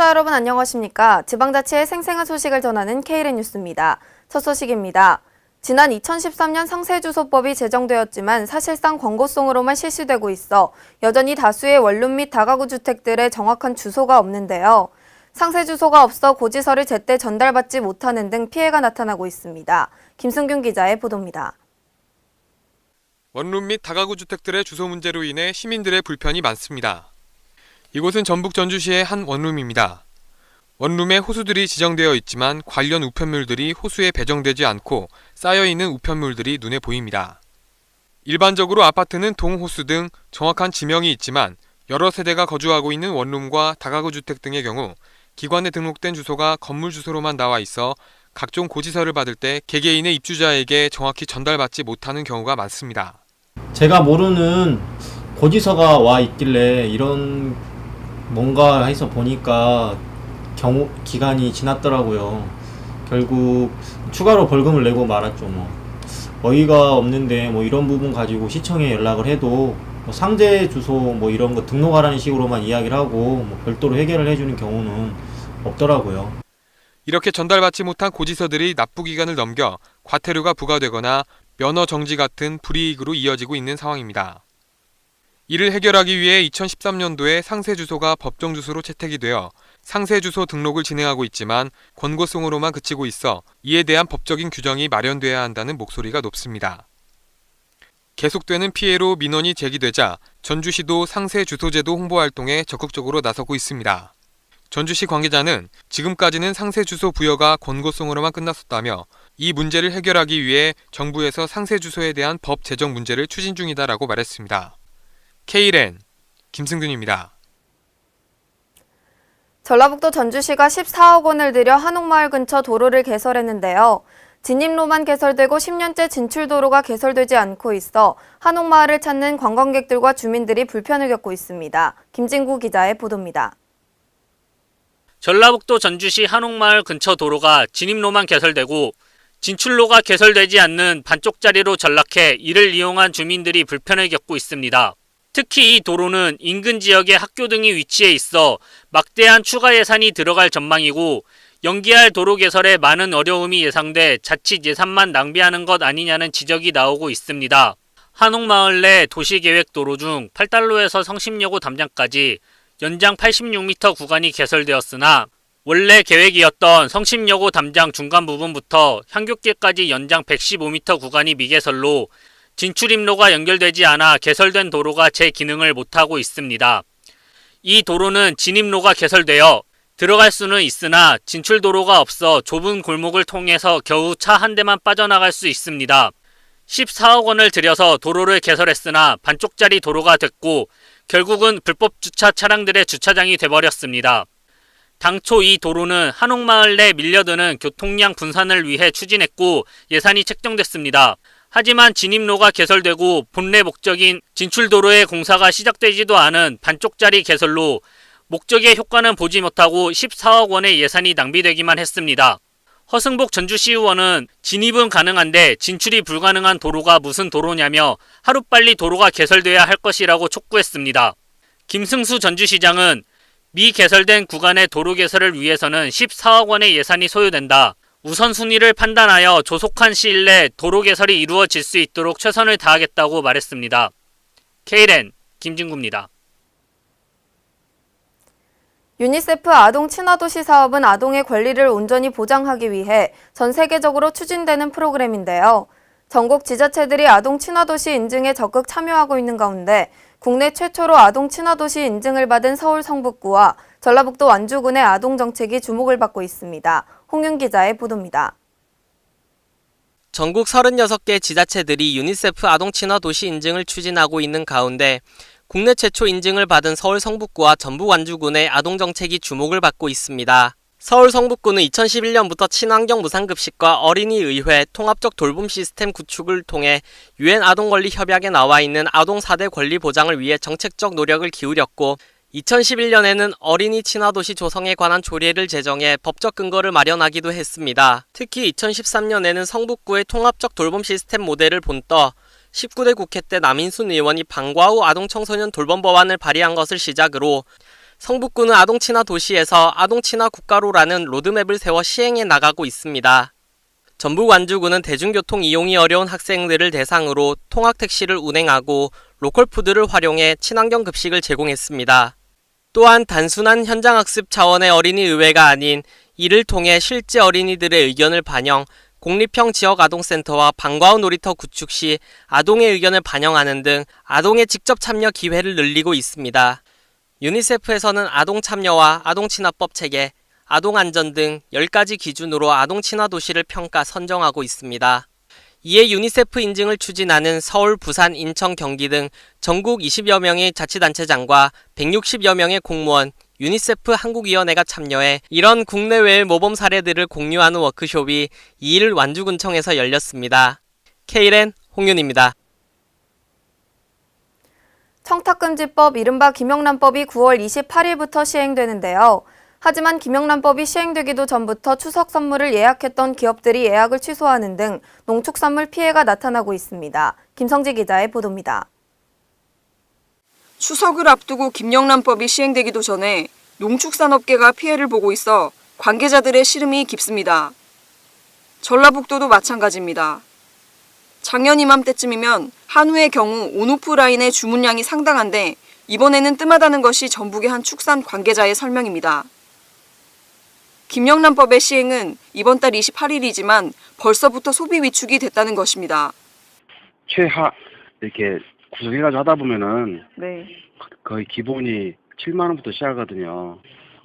시청자 여러분 안녕하십니까? 지방자치의 생생한 소식을 전하는 KLN 뉴스입니다. 첫 소식입니다. 지난 2013년 상세주소법이 제정되었지만 사실상 광고송으로만 실시되고 있어 여전히 다수의 원룸 및 다가구 주택들의 정확한 주소가 없는데요. 상세주소가 없어 고지서를 제때 전달받지 못하는 등 피해가 나타나고 있습니다. 김승균 기자의 보도입니다. 원룸 및 다가구 주택들의 주소 문제로 인해 시민들의 불편이 많습니다. 이곳은 전북 전주시의 한 원룸입니다. 원룸에 호수들이 지정되어 있지만 관련 우편물들이 호수에 배정되지 않고 쌓여있는 우편물들이 눈에 보입니다. 일반적으로 아파트는 동호수 등 정확한 지명이 있지만 여러 세대가 거주하고 있는 원룸과 다가구 주택 등의 경우 기관에 등록된 주소가 건물 주소로만 나와 있어 각종 고지서를 받을 때 개개인의 입주자에게 정확히 전달받지 못하는 경우가 많습니다. 제가 모르는 고지서가 와 있길래 이런 뭔가 해서 보니까 기간이 지났더라고요. 결국 추가로 벌금을 내고 말았죠. 어이가 없는데 이런 부분 가지고 시청에 연락을 해도 상대 주소 이런 거 등록하라는 식으로만 이야기를 하고 별도로 해결을 해주는 경우는 없더라고요. 이렇게 전달받지 못한 고지서들이 납부기간을 넘겨 과태료가 부과되거나 면허 정지 같은 불이익으로 이어지고 있는 상황입니다. 이를 해결하기 위해 2013년도에 상세주소가 법정주소로 채택이 되어 상세주소 등록을 진행하고 있지만 권고송으로만 그치고 있어 이에 대한 법적인 규정이 마련돼야 한다는 목소리가 높습니다. 계속되는 피해로 민원이 제기되자 전주시도 상세주소제도 홍보활동에 적극적으로 나서고 있습니다. 전주시 관계자는 지금까지는 상세주소 부여가 권고송으로만 끝났었다며 이 문제를 해결하기 위해 정부에서 상세주소에 대한 법 제정 문제를 추진 중이다라고 말했습니다. KLN 김승균입니다. 전라북도 전주시가 14억 원을 들여 한옥마을 근처 도로를 개설했는데요. 진입로만 개설되고 10년째 진출도로가 개설되지 않고 있어 한옥마을을 찾는 관광객들과 주민들이 불편을 겪고 있습니다. 김진구 기자의 보도입니다. 전라북도 전주시 한옥마을 근처 도로가 진입로만 개설되고 진출로가 개설되지 않는 반쪽짜리로 전락해 이를 이용한 주민들이 불편을 겪고 있습니다. 특히 이 도로는 인근 지역의 학교 등이 위치해 있어 막대한 추가 예산이 들어갈 전망이고 연기할 도로 개설에 많은 어려움이 예상돼 자칫 예산만 낭비하는 것 아니냐는 지적이 나오고 있습니다. 한옥마을 내 도시계획도로 중 8달로에서 성심여고 담장까지 연장 86m 구간이 개설되었으나 원래 계획이었던 성심여고 담장 중간 부분부터 향교길까지 연장 115m 구간이 미개설로 진출입로가 연결되지 않아 개설된 도로가 제 기능을 못하고 있습니다. 이 도로는 진입로가 개설되어 들어갈 수는 있으나 진출도로가 없어 좁은 골목을 통해서 겨우 차 한 대만 빠져나갈 수 있습니다. 14억 원을 들여서 도로를 개설했으나 반쪽짜리 도로가 됐고 결국은 불법 주차 차량들의 주차장이 돼버렸습니다. 당초 이 도로는 한옥마을 내 밀려드는 교통량 분산을 위해 추진했고 예산이 책정됐습니다. 하지만 진입로가 개설되고 본래 목적인 진출도로의 공사가 시작되지도 않은 반쪽짜리 개설로 목적의 효과는 보지 못하고 14억 원의 예산이 낭비되기만 했습니다. 허승복 전주시의원은 진입은 가능한데 진출이 불가능한 도로가 무슨 도로냐며 하루빨리 도로가 개설돼야 할 것이라고 촉구했습니다. 김승수 전주시장은 미개설된 구간의 도로 개설을 위해서는 14억 원의 예산이 소요된다. 우선순위를 판단하여 조속한 시일 내 도로 개설이 이루어질 수 있도록 최선을 다하겠다고 말했습니다. KLN 김진구입니다. 유니세프 아동 친화도시 사업은 아동의 권리를 온전히 보장하기 위해 전 세계적으로 추진되는 프로그램인데요. 전국 지자체들이 아동 친화도시 인증에 적극 참여하고 있는 가운데 국내 최초로 아동 친화도시 인증을 받은 서울 성북구와 전라북도 완주군의 아동 정책이 주목을 받고 있습니다. 홍윤 기자의 보도입니다. 전국 36개 지자체들이 유니세프 아동 친화 도시 인증을 추진하고 있는 가운데 국내 최초 인증을 받은 서울 성북구와 전북 완주군의 아동 정책이 주목을 받고 있습니다. 서울 성북구는 2011년부터 친환경 무상급식과 어린이의회 통합적 돌봄 시스템 구축을 통해 UN 아동권리 협약에 나와 있는 아동 4대 권리 보장을 위해 정책적 노력을 기울였고 2011년에는 어린이 친화도시 조성에 관한 조례를 제정해 법적 근거를 마련하기도 했습니다. 특히 2013년에는 성북구의 통합적 돌봄 시스템 모델을 본떠 19대 국회 때 남인순 의원이 방과후 아동 청소년 돌봄 법안을 발의한 것을 시작으로 성북구는 아동 친화 도시에서 아동 친화 국가로라는 로드맵을 세워 시행해 나가고 있습니다. 전북 완주구는 대중교통 이용이 어려운 학생들을 대상으로 통학택시를 운행하고 로컬푸드를 활용해 친환경 급식을 제공했습니다. 또한 단순한 현장학습 차원의 어린이의회가 아닌 이를 통해 실제 어린이들의 의견을 반영, 공립형 지역아동센터와 방과후 놀이터 구축 시 아동의 의견을 반영하는 등 아동의 직접 참여 기회를 늘리고 있습니다. 유니세프에서는 아동 참여와 아동 친화법 체계, 아동 안전 등 10가지 기준으로 아동 친화 도시를 평가 선정하고 있습니다. 이에 유니세프 인증을 추진하는 서울, 부산, 인천, 경기 등 전국 20여 명의 자치단체장과 160여 명의 공무원, 유니세프 한국위원회가 참여해 이런 국내외의 모범 사례들을 공유하는 워크숍이 2일 완주군청에서 열렸습니다. K랜 홍윤입니다. 청탁금지법 이른바 김영란법이 9월 28일부터 시행되는데요. 하지만 김영란법이 시행되기도 전부터 추석 선물을 예약했던 기업들이 예약을 취소하는 등 농축산물 피해가 나타나고 있습니다. 김성지 기자의 보도입니다. 추석을 앞두고 김영란법이 시행되기도 전에 농축산업계가 피해를 보고 있어 관계자들의 시름이 깊습니다. 전라북도도 마찬가지입니다. 작년 이맘때쯤이면 한우의 경우 온오프라인의 주문량이 상당한데 이번에는 뜸하다는 것이 전북의 한 축산 관계자의 설명입니다. 김영란법의 시행은 이번 달 28일이지만 벌써부터 소비 위축이 됐다는 것입니다. 최하 이렇게 구성해가지고 하다 보면은 네. 거의 기본이 7만 원부터 시작하거든요.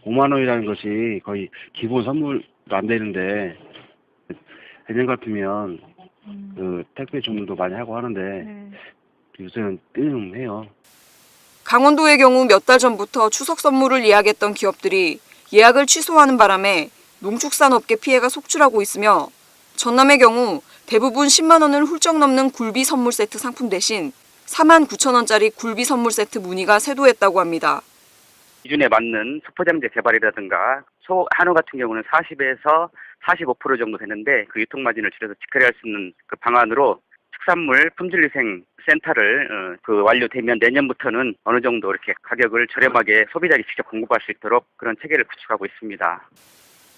5만 원이라는 것이 거의 기본 선물도 안 되는데 예전 같으면 그 택배 주문도 많이 하고 하는데 요새는 뜸해요. 강원도의 경우 몇 달 전부터 추석 선물을 예약했던 기업들이 예약을 취소하는 바람에 농축산업계 피해가 속출하고 있으며 전남의 경우 대부분 10만 원을 훌쩍 넘는 굴비 선물 세트 상품 대신 4만 9천 원짜리 굴비 선물 세트 문의가 쇄도했다고 합니다. 기준에 맞는 수포장제 개발이라든가 한우 같은 경우는 40에서 45% 정도 되는데 그 유통 마진을 줄여서 직거래 할 수 있는 그 방안으로 축산물 품질위생 센터를 완료되면 내년부터는 어느 정도 이렇게 가격을 저렴하게 소비자들이 직접 공급할 수 있도록 그런 체계를 구축하고 있습니다.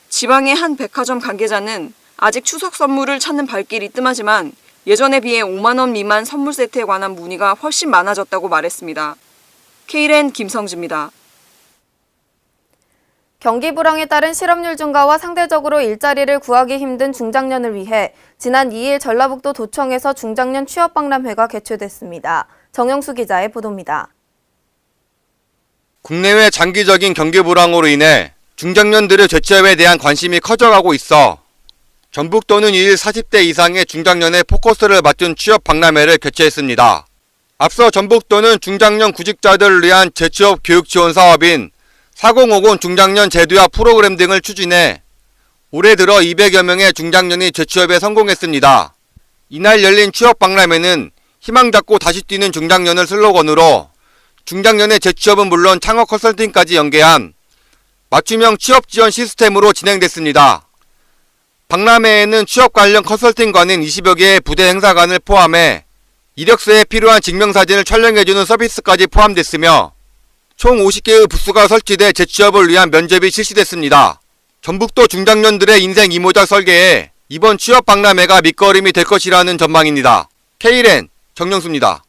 지방의 한 백화점 관계자는 아직 추석 선물을 찾는 발길이 뜸하지만 예전에 비해 5만 원 미만 선물 세트에 관한 문의가 훨씬 많아졌다고 말했습니다. K랜 김성지입니다. 경기 불황에 따른 실업률 증가와 상대적으로 일자리를 구하기 힘든 중장년을 위해 지난 2일 전라북도 도청에서 중장년 취업박람회가 개최됐습니다. 정영수 기자의 보도입니다. 국내외 장기적인 경기 불황으로 인해 중장년들의 재취업에 대한 관심이 커져가고 있어 전북도는 2일 40대 이상의 중장년의 포커스를 맞춘 취업 박람회를 개최했습니다. 앞서 전북도는 중장년 구직자들을 위한 재취업 교육 지원 사업인 4050 중장년 제도화 프로그램 등을 추진해 올해 들어 200여 명의 중장년이 재취업에 성공했습니다. 이날 열린 취업 박람회는 희망 잡고 다시 뛰는 중장년을 슬로건으로 중장년의 재취업은 물론 창업 컨설팅까지 연계한 맞춤형 취업 지원 시스템으로 진행됐습니다. 박람회에는 취업 관련 컨설팅관인 20여 개의 부대 행사관을 포함해 이력서에 필요한 증명사진을 촬영해주는 서비스까지 포함됐으며 총 50개의 부스가 설치돼 재취업을 위한 면접이 실시됐습니다. 전북도 중장년들의 인생 이모작 설계에 이번 취업 박람회가 밑거름이 될 것이라는 전망입니다. K랜 정영수입니다.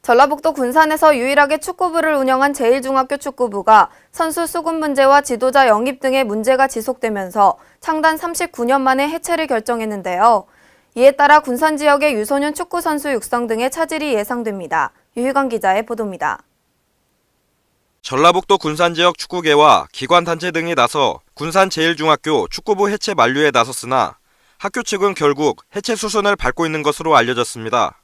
전라북도 군산에서 유일하게 축구부를 운영한 제1중학교 축구부가 선수 수급 문제와 지도자 영입 등의 문제가 지속되면서 창단 39년 만에 해체를 결정했는데요. 이에 따라 군산 지역의 유소년 축구 선수 육성 등의 차질이 예상됩니다. 유희관 기자의 보도입니다. 전라북도 군산 지역 축구계와 기관단체 등이 나서 군산 제1중학교 축구부 해체 만류에 나섰으나 학교 측은 결국 해체 수순을 밟고 있는 것으로 알려졌습니다.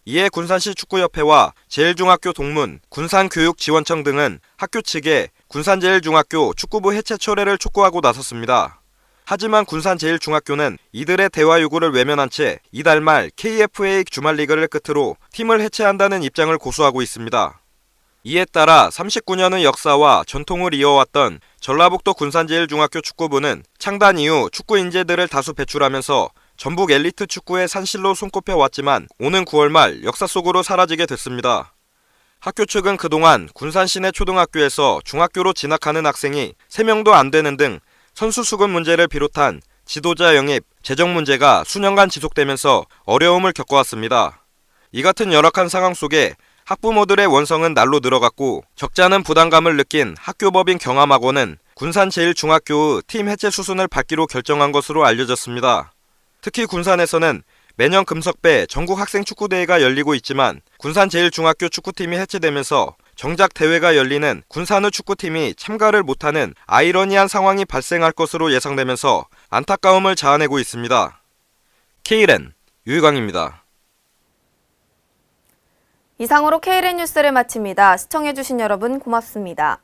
이에 군산시 축구협회와 제1중학교 동문, 군산교육지원청 등은 학교 측에 군산 제1중학교 축구부 해체 철회를 촉구하고 나섰습니다. 하지만 군산 제1중학교는 이들의 대화 요구를 외면한 채 이달 말 KFA 주말리그를 끝으로 팀을 해체한다는 입장을 고수하고 있습니다. 이에 따라 39년의 역사와 전통을 이어왔던 전라북도 군산 제1중학교 축구부는 창단 이후 축구 인재들을 다수 배출하면서 전북 엘리트 축구의 산실로 손꼽혀 왔지만 오는 9월 말 역사 속으로 사라지게 됐습니다. 학교 측은 그동안 군산 시내 초등학교에서 중학교로 진학하는 학생이 3명도 안 되는 등 선수 수급 문제를 비롯한 지도자 영입, 재정 문제가 수년간 지속되면서 어려움을 겪어왔습니다. 이 같은 열악한 상황 속에 학부모들의 원성은 날로 늘어갔고 적지 않은 부담감을 느낀 학교법인 경암학원은 군산제일중학교의 팀 해체 수순을 밟기로 결정한 것으로 알려졌습니다. 특히 군산에서는 매년 금석배 전국학생축구대회가 열리고 있지만 군산제일중학교 축구팀이 해체되면서 정작 대회가 열리는 군산의 축구팀이 참가를 못하는 아이러니한 상황이 발생할 것으로 예상되면서 안타까움을 자아내고 있습니다. Kren 유희광입니다. 이상으로 Kren 뉴스를 마칩니다. 시청해주신 여러분 고맙습니다.